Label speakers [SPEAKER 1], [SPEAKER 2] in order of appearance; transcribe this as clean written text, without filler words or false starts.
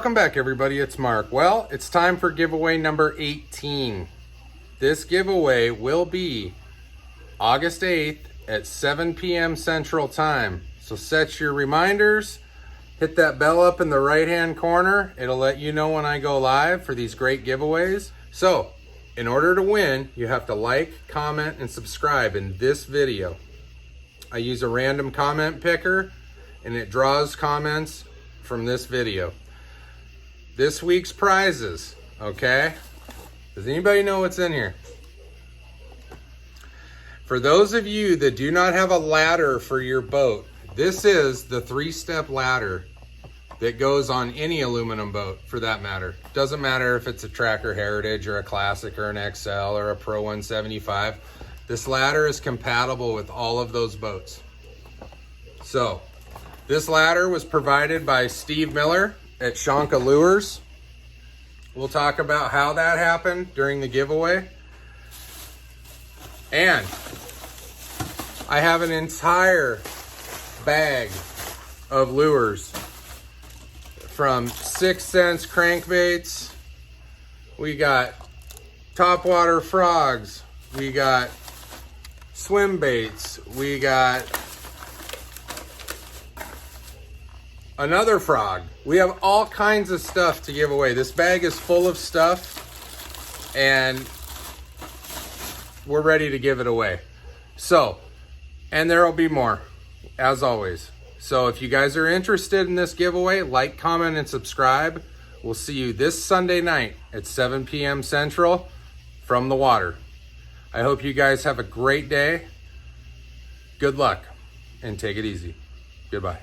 [SPEAKER 1] Welcome back, everybody. It's Mark. Well, it's time for giveaway number 18. This giveaway will be August 8th at 7 p.m. Central Time. So set your reminders. Hit that bell up in the right-hand corner. It'll let you know when I go live for these great giveaways. So, in order to win, you have to like, comment, and subscribe in this video. I use a random comment picker, and it draws comments from this video. This week's prizes, okay? Does anybody know what's in here? For those of you that do not have a ladder for your boat, this is the 3-step ladder that goes on any aluminum boat, for that matter. Doesn't matter if it's a Tracker Heritage or a Classic or an XL or a Pro 175. This ladder is compatible with all of those boats. So, this ladder was provided by Steve Miller at Shonka Lures. We'll talk about how that happened during the giveaway. And I have an entire bag of lures from 6 Sense crankbaits. We got topwater frogs. We got swim baits. We got another frog. We have all kinds of stuff to give away. This bag is full of stuff and we're ready to give it away. So, and there will be more, as always. So if you guys are interested in this giveaway, like, comment, and subscribe. We'll see you this Sunday night at 7 p.m. Central from the water. I hope you guys have a great day. Good luck and take it easy. Goodbye.